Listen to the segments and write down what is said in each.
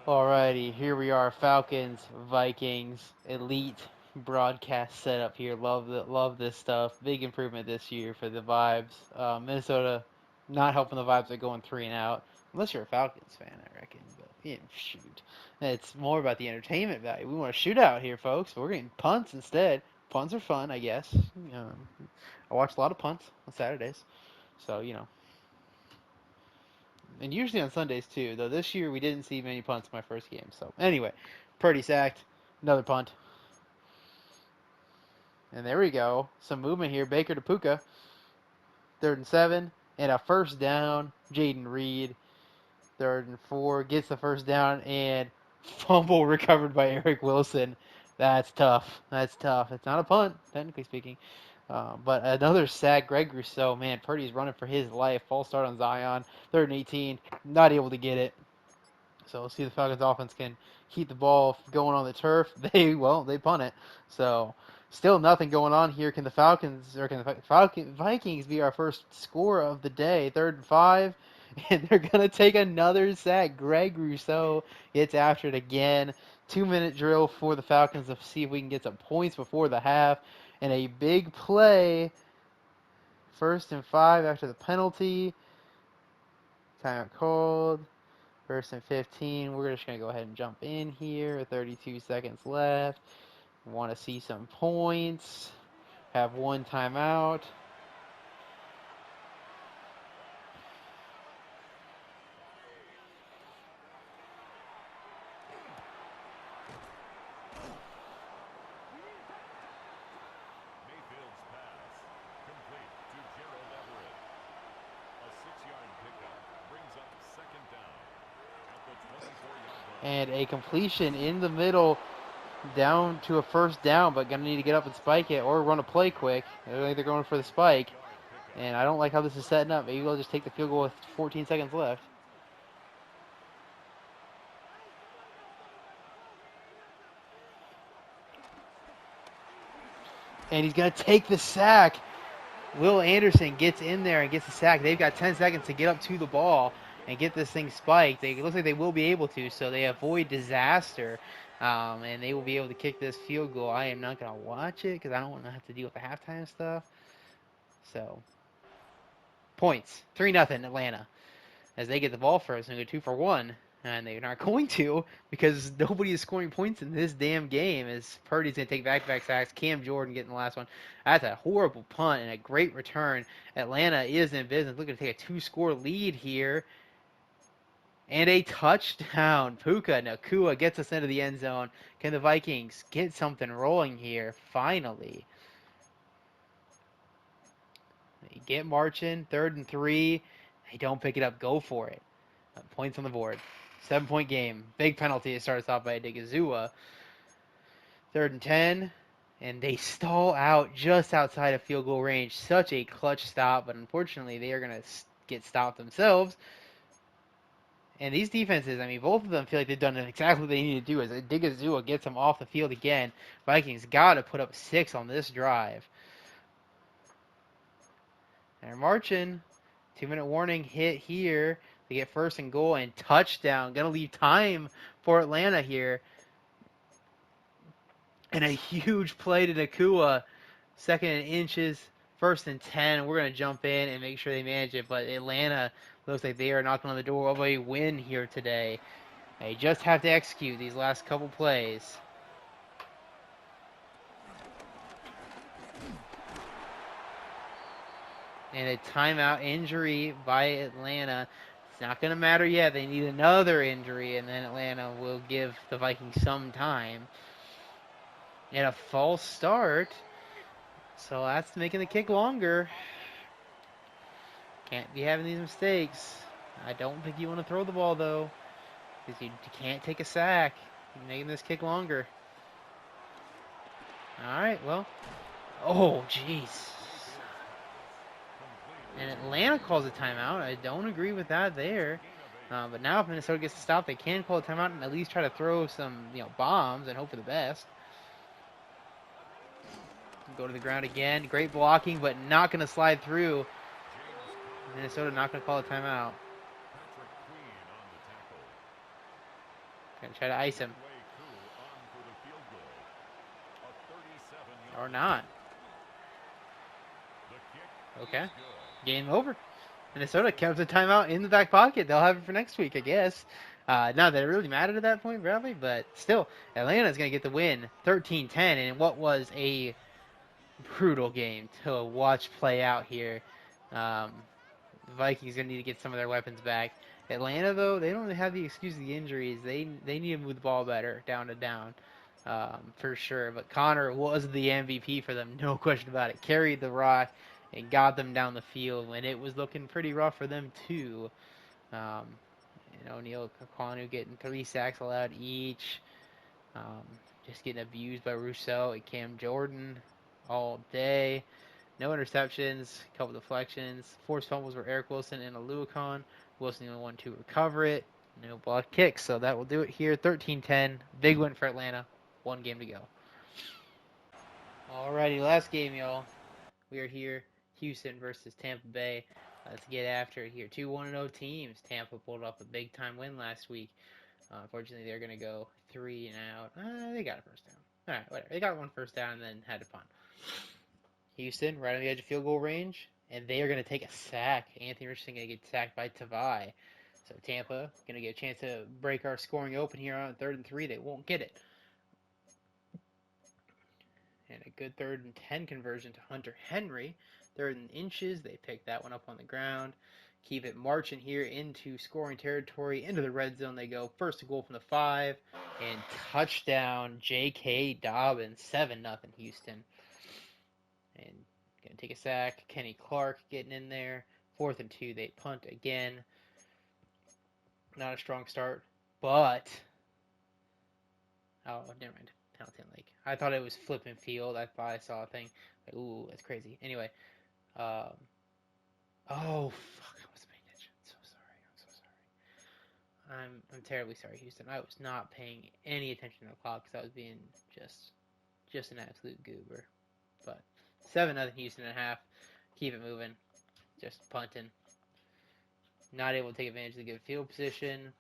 Alrighty, here we are, Falcons, Vikings, elite broadcast setup here. Love this stuff. Big improvement this year for the vibes. Minnesota not helping the vibes. They're going three and out, unless you're a Falcons fan, I reckon. But shoot, it's more about the entertainment value. We want a shootout here, folks. We're getting punts instead. Punts are fun, I guess. I watch a lot of punts on Saturdays, so and usually on Sundays too. Though this year we didn't see many punts in my first game. So anyway, Purdy sacked, another punt, and there we go. Some movement here. Baker to Puka, 3rd and 7, and a first down. Jaden Reed, 3rd and 4, gets the first down and fumble recovered by Eric Wilson. That's tough. That's tough. It's not a punt, technically speaking. But another sack, Greg Rousseau. Man, Purdy's running for his life. False start on Zion. 3rd and 18. Not able to get it. So we'll see if the Falcons offense can keep the ball going on the turf. They punt it. So still nothing going on here. Can the Falcons or can the Vikings be our first score of the day? 3rd and 5, and they're gonna take another sack. Greg Rousseau gets after it again. 2-minute drill for the Falcons to see if we can get some points before the half. And a big play. 1st and 5 after the penalty. Timeout called. 1st and 15. We're just going to go ahead and jump in here. 32 seconds left. Want to see some points. Have one timeout. And a completion in the middle down to a first down, but going to need to get up and spike it or run a play quick. I think they're going for the spike. And I don't like how this is setting up. Maybe we'll just take the field goal with 14 seconds left. And he's going to take the sack. Will Anderson gets in there and gets the sack. They've got 10 seconds to get up to the ball and get this thing spiked. It looks like they will be able to, so they avoid disaster, and they will be able to kick this field goal. I am not going to watch it because I don't want to have to deal with the halftime stuff. So, points. 3-0 Atlanta as they get the ball first and go 2-for-1. And they're not going to because nobody is scoring points in this damn game as Purdy's going to take back-to-back sacks. Cam Jordan getting the last one. That's a horrible punt and a great return. Atlanta is in business. Looking to take a 2-score lead here. And a touchdown. Puka Nacua gets us into the end zone. Can the Vikings get something rolling here finally? They get marching. 3rd and 3. They don't pick it up. Go for it. Points on the board. 7-point game. Big penalty. It starts off by Digazua. 3rd and 10. And they stall out just outside of field goal range. Such a clutch stop. But unfortunately, they are going to get stopped themselves. And these defenses, I mean, both of them feel like they've done exactly what they need to do. As Digazua gets them off the field again, Vikings got to put up 6 on this drive. They're marching. 2-minute warning hit here. They get 1st and goal and touchdown. Going to leave time for Atlanta here. And a huge play to Nacua. 2nd and inches. 1st and 10. We're going to jump in and make sure they manage it. But Atlanta looks like they are knocking on the door of a win here today. They just have to execute these last couple plays. And a timeout injury by Atlanta. It's not going to matter yet. They need another injury, and then Atlanta will give the Vikings some time. And a false start. So that's making the kick longer. Can't be having these mistakes. I don't think you want to throw the ball, though, because you can't take a sack. You're making this kick longer. All right, well. Oh, jeez. And Atlanta calls a timeout. I don't agree with that there. But now if Minnesota gets to stop, they can call a timeout and at least try to throw some, bombs and hope for the best. Go to the ground again. Great blocking, but not going to slide through. Minnesota not going to call a timeout. Gonna try to ice him. Or not. Okay. Game over. Minnesota kept the timeout in the back pocket. They'll have it for next week, I guess. Not that it really mattered at that point, probably, but still, Atlanta's going to get the win 13-10 in what was a brutal game to watch play out here. Um, the Vikings going to need to get some of their weapons back. Atlanta, though, they don't have the excuse of the injuries. They need to move the ball better, down to down, for sure. But Connor was the MVP for them, no question about it. Carried the rock and got them down the field when it was looking pretty rough for them, too. Um, O'Neal Kwanu getting 3 sacks allowed each. Um, just getting abused by Rousseau and Cam Jordan all day. No interceptions, a couple deflections. Forced fumbles were Eric Wilson and Aluakon. Wilson the only one to recover it. No blocked kicks, so that will do it here. 13-10. Big win for Atlanta. 1 game to go. Alrighty, last game, y'all. We are here. Houston versus Tampa Bay. Let's get after it here. 2 1-0 teams. Tampa pulled off a big time win last week. Unfortunately, they're going to go 3 and out. They got a first down. Alright, whatever. They got 1 first down and then had to punt. Houston, right on the edge of field goal range, and they are going to take a sack. Anthony Richardson going to get sacked by Tavai. So Tampa going to get a chance to break our scoring open here on 3rd and 3. They won't get it. And a good 3rd and 10 conversion to Hunter Henry. 3rd and inches. They pick that one up on the ground. Keep it marching here into scoring territory. Into the red zone they go. First goal from the 5. And touchdown, J.K. Dobbins. 7-0 Houston. And gonna take a sack. Kenny Clark getting in there. 4th and 2. They punt again. Not a strong start, but never mind. Penalty Lake. I thought it was flipping field. I thought I saw a thing. Like, ooh, that's crazy. Anyway, oh fuck! I wasn't paying attention. So sorry. I'm so sorry. I'm terribly sorry, Houston. I was not paying any attention to the clock because I was being just an absolute goober. But 7-0 Houston and a half. Keep it moving. Just punting. Not able to take advantage of the good field position.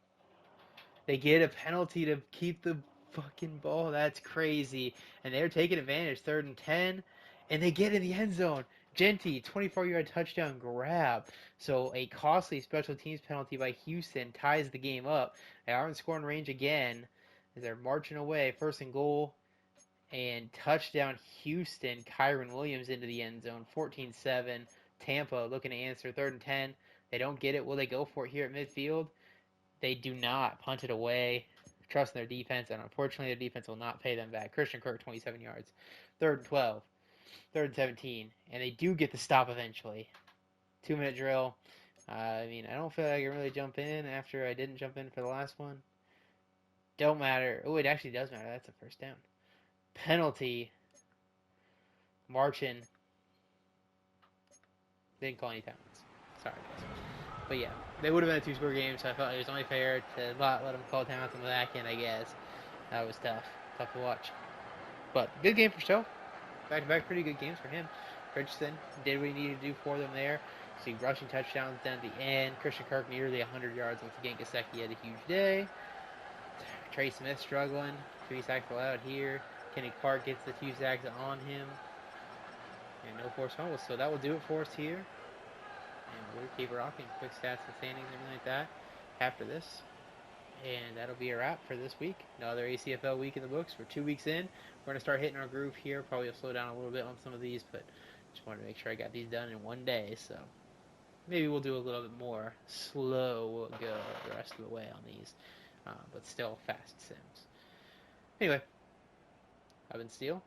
They get a penalty to keep the fucking ball. That's crazy. And they're taking advantage. 3rd and 10. And they get in the end zone. Genty, 24-yard touchdown grab. So a costly special teams penalty by Houston ties the game up. They are in scoring range again as they're marching away. 1st and goal. And touchdown Houston. Kyron Williams into the end zone. 14-7. Tampa looking to answer. 3rd and 10. They don't get it. Will they go for it here at midfield? They do not. Punt it away. Trust in their defense, and unfortunately, their defense will not pay them back. Christian Kirk, 27 yards. 3rd and 12. 3rd and 17. And they do get the stop eventually. 2-minute drill. I don't feel like I can really jump in after I didn't jump in for the last one. Don't matter. Oh, it actually does matter. That's a first down. Penalty. Marching. Didn't call any timeouts. Sorry, guys. But yeah, they would have been a 2-score game, so I felt it was only fair to not let them call timeouts on the back end, I guess. That was tough. Tough to watch. But good game for Stowe. Back-to-back pretty good games for him. Richardson did what he needed to do for them there. See rushing touchdowns down at the end. Christian Kirk nearly 100 yards. Once again, Gesicki had a huge day. Trey Smith struggling. 3 sacks allowed here. Kenny Clark gets the 2 sacks on him. And no forced fumbles. So that will do it for us here. And we'll keep rocking. Quick stats and standings and everything like that after this. And that'll be a wrap for this week. Another ACFL week in the books. We're 2 weeks in. We're going to start hitting our groove here. Probably will slow down a little bit on some of these, but just wanted to make sure I got these done in one day. So maybe we'll do a little bit more slow go the rest of the way on these. But still fast sims. Anyway, I've been Steele.